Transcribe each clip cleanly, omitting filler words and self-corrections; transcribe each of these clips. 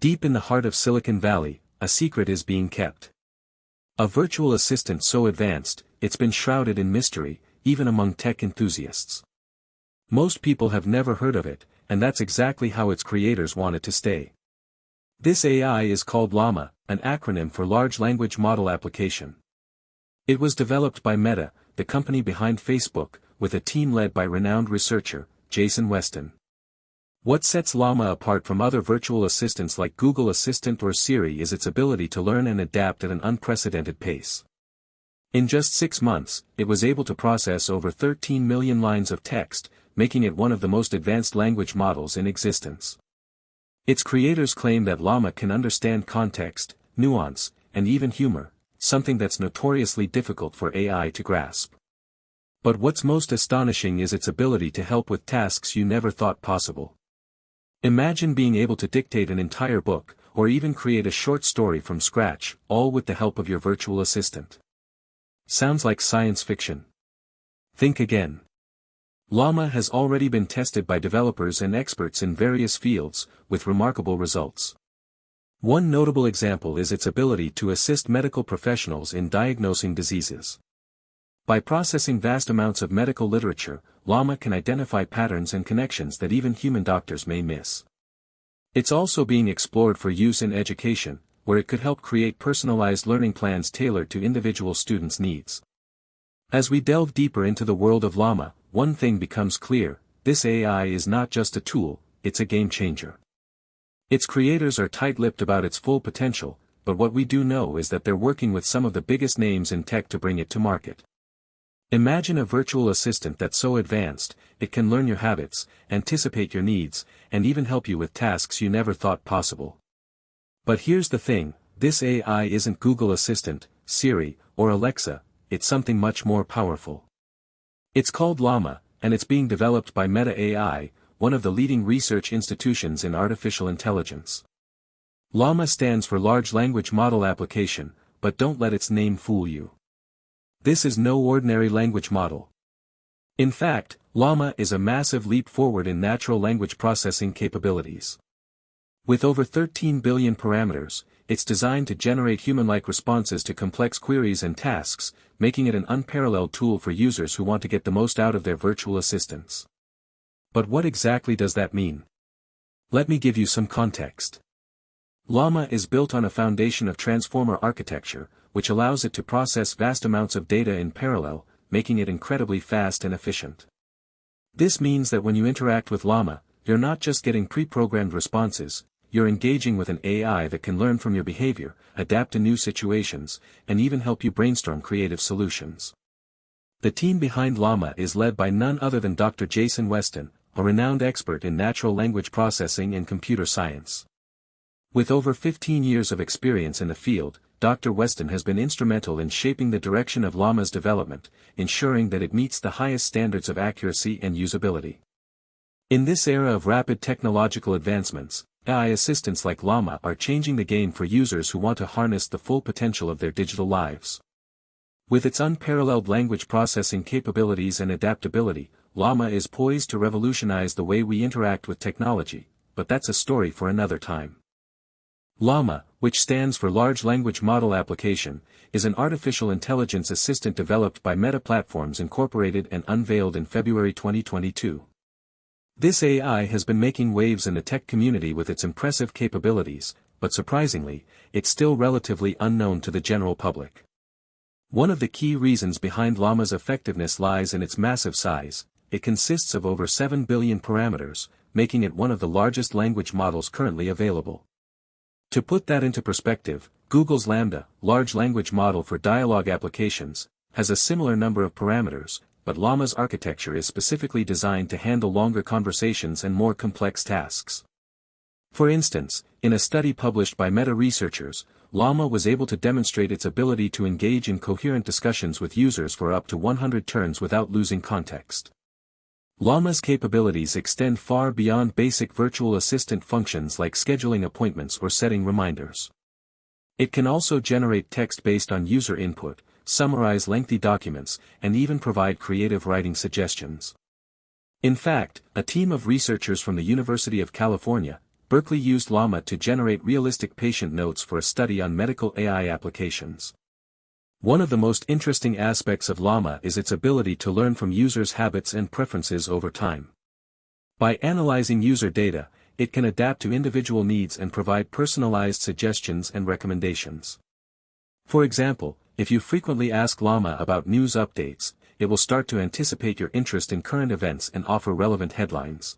Deep in the heart of Silicon Valley, a secret is being kept. A virtual assistant so advanced, it's been shrouded in mystery, even among tech enthusiasts. Most people have never heard of it, and that's exactly how its creators want it to stay. This AI is called LLaMA, an acronym for Large Language Model Application. It was developed by Meta, the company behind Facebook, with a team led by renowned researcher, Jason Weston. What sets LLaMA apart from other virtual assistants like Google Assistant or Siri is its ability to learn and adapt at an unprecedented pace. In just 6 months, it was able to process over 13 million lines of text, making it one of the most advanced language models in existence. Its creators claim that LLaMA can understand context, nuance, and even humor, something that's notoriously difficult for AI to grasp. But what's most astonishing is its ability to help with tasks you never thought possible. Imagine being able to dictate an entire book, or even create a short story from scratch, all with the help of your virtual assistant. Sounds like science fiction. Think again. LLaMA has already been tested by developers and experts in various fields, with remarkable results. One notable example is its ability to assist medical professionals in diagnosing diseases. By processing vast amounts of medical literature, LLaMA can identify patterns and connections that even human doctors may miss. It's also being explored for use in education, where it could help create personalized learning plans tailored to individual students' needs. As we delve deeper into the world of LLaMA, one thing becomes clear: this AI is not just a tool, it's a game changer. Its creators are tight-lipped about its full potential, but what we do know is that they're working with some of the biggest names in tech to bring it to market. Imagine a virtual assistant that's so advanced, it can learn your habits, anticipate your needs, and even help you with tasks you never thought possible. But here's the thing, this AI isn't Google Assistant, Siri, or Alexa, it's something much more powerful. It's called LLaMA, and it's being developed by Meta AI, one of the leading research institutions in artificial intelligence. LLaMA stands for Large Language Model Application, but don't let its name fool you. This is no ordinary language model. In fact, LLaMA is a massive leap forward in natural language processing capabilities. With over 13 billion parameters, it's designed to generate human-like responses to complex queries and tasks, making it an unparalleled tool for users who want to get the most out of their virtual assistants. But what exactly does that mean? Let me give you some context. LLaMA is built on a foundation of transformer architecture, which allows it to process vast amounts of data in parallel, making it incredibly fast and efficient. This means that when you interact with LLaMA, you're not just getting pre-programmed responses, you're engaging with an AI that can learn from your behavior, adapt to new situations, and even help you brainstorm creative solutions. The team behind LLaMA is led by none other than Dr. Jason Weston, a renowned expert in natural language processing and computer science. With over 15 years of experience in the field, Dr. Weston has been instrumental in shaping the direction of LLaMA's development, ensuring that it meets the highest standards of accuracy and usability. In this era of rapid technological advancements, AI assistants like LLaMA are changing the game for users who want to harness the full potential of their digital lives. With its unparalleled language processing capabilities and adaptability, LLaMA is poised to revolutionize the way we interact with technology, but that's a story for another time. LLaMA, which stands for Large Language Model Application, is an artificial intelligence assistant developed by Meta Platforms Incorporated and unveiled in February 2022. This AI has been making waves in the tech community with its impressive capabilities, but surprisingly, it's still relatively unknown to the general public. One of the key reasons behind LLaMA's effectiveness lies in its massive size. It consists of over 7 billion parameters, making it one of the largest language models currently available. To put that into perspective, Google's LaMDA, large language model for dialogue applications, has a similar number of parameters, but LLaMA's architecture is specifically designed to handle longer conversations and more complex tasks. For instance, in a study published by Meta researchers, LLaMA was able to demonstrate its ability to engage in coherent discussions with users for up to 100 turns without losing context. LLaMA's capabilities extend far beyond basic virtual assistant functions like scheduling appointments or setting reminders. It can also generate text based on user input, summarize lengthy documents, and even provide creative writing suggestions. In fact, a team of researchers from the University of California, Berkeley used LLaMA to generate realistic patient notes for a study on medical AI applications. One of the most interesting aspects of LLaMA is its ability to learn from users' habits and preferences over time. By analyzing user data, it can adapt to individual needs and provide personalized suggestions and recommendations. For example, if you frequently ask LLaMA about news updates, it will start to anticipate your interest in current events and offer relevant headlines.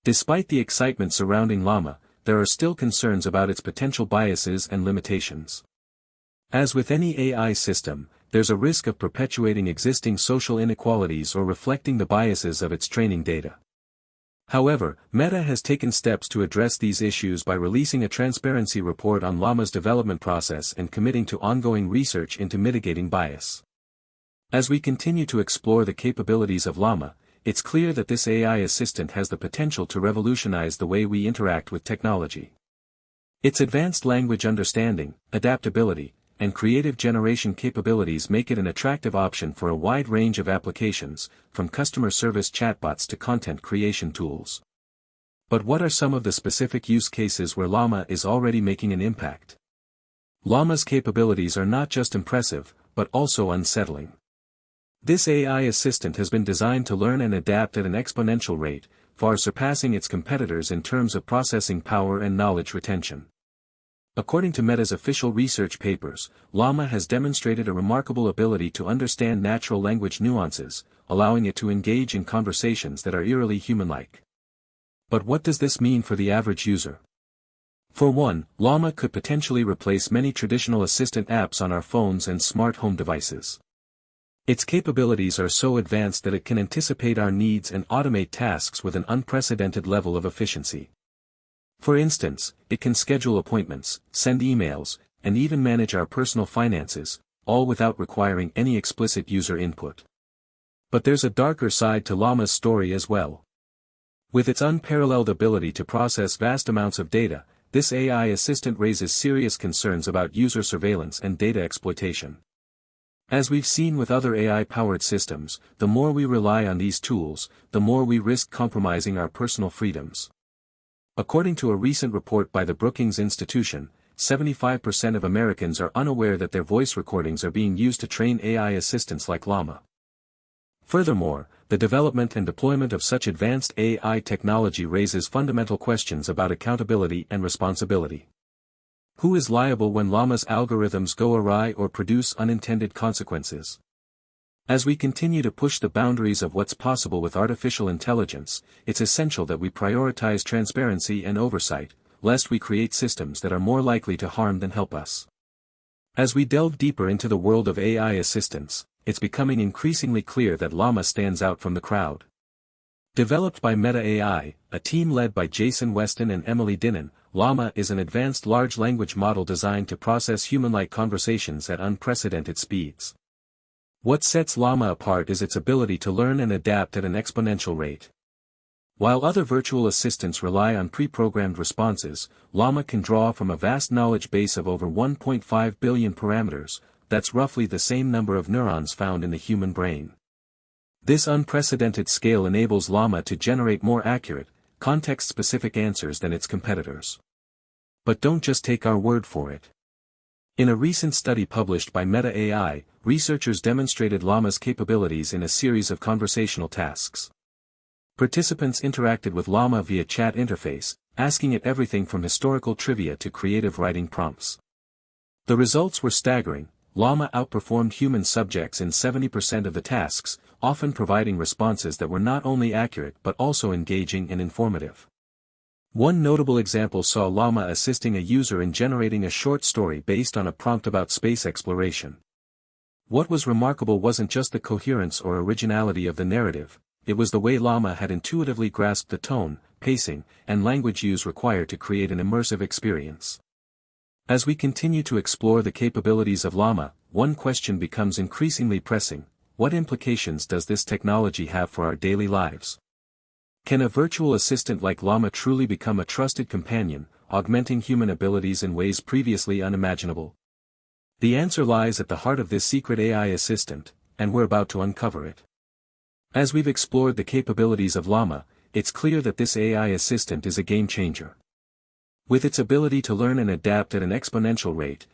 Despite the excitement surrounding LLaMA, there are still concerns about its potential biases and limitations. As with any AI system, there's a risk of perpetuating existing social inequalities or reflecting the biases of its training data. However, Meta has taken steps to address these issues by releasing a transparency report on LLaMA's development process and committing to ongoing research into mitigating bias. As we continue to explore the capabilities of LLaMA, it's clear that this AI assistant has the potential to revolutionize the way we interact with technology. Its advanced language understanding, adaptability, and creative generation capabilities make it an attractive option for a wide range of applications, from customer service chatbots to content creation tools. But what are some of the specific use cases where LLaMA is already making an impact? LLaMA's capabilities are not just impressive, but also unsettling. This AI assistant has been designed to learn and adapt at an exponential rate, far surpassing its competitors in terms of processing power and knowledge retention. According to Meta's official research papers, LLaMA has demonstrated a remarkable ability to understand natural language nuances, allowing it to engage in conversations that are eerily human-like. But what does this mean for the average user? For one, LLaMA could potentially replace many traditional assistant apps on our phones and smart home devices. Its capabilities are so advanced that it can anticipate our needs and automate tasks with an unprecedented level of efficiency. For instance, it can schedule appointments, send emails, and even manage our personal finances, all without requiring any explicit user input. But there's a darker side to LLaMA's story as well. With its unparalleled ability to process vast amounts of data, this AI assistant raises serious concerns about user surveillance and data exploitation. As we've seen with other AI-powered systems, the more we rely on these tools, the more we risk compromising our personal freedoms. According to a recent report by the Brookings Institution, 75% of Americans are unaware that their voice recordings are being used to train AI assistants like LLaMA. Furthermore, the development and deployment of such advanced AI technology raises fundamental questions about accountability and responsibility. Who is liable when LLaMA's algorithms go awry or produce unintended consequences? As we continue to push the boundaries of what's possible with artificial intelligence, it's essential that we prioritize transparency and oversight, lest we create systems that are more likely to harm than help us. As we delve deeper into the world of AI assistants, it's becoming increasingly clear that LLaMA stands out from the crowd. Developed by Meta AI, a team led by Jason Weston and Emily Dinnan, LLaMA is an advanced large language model designed to process human-like conversations at unprecedented speeds. What sets LLaMA apart is its ability to learn and adapt at an exponential rate. While other virtual assistants rely on pre-programmed responses, LLaMA can draw from a vast knowledge base of over 1.5 billion parameters, that's roughly the same number of neurons found in the human brain. This unprecedented scale enables LLaMA to generate more accurate, context-specific answers than its competitors. But don't just take our word for it. In a recent study published by Meta AI, researchers demonstrated LLaMA's capabilities in a series of conversational tasks. Participants interacted with LLaMA via chat interface, asking it everything from historical trivia to creative writing prompts. The results were staggering. LLaMA outperformed human subjects in 70% of the tasks, often providing responses that were not only accurate but also engaging and informative. One notable example saw LLaMA assisting a user in generating a short story based on a prompt about space exploration. What was remarkable wasn't just the coherence or originality of the narrative, it was the way LLaMA had intuitively grasped the tone, pacing, and language use required to create an immersive experience. As we continue to explore the capabilities of LLaMA, one question becomes increasingly pressing: what implications does this technology have for our daily lives? Can a virtual assistant like LLaMA truly become a trusted companion, augmenting human abilities in ways previously unimaginable? The answer lies at the heart of this secret AI assistant, and we're about to uncover it. As we've explored the capabilities of LLaMA, it's clear that this AI assistant is a game changer. With its ability to learn and adapt at an exponential rate,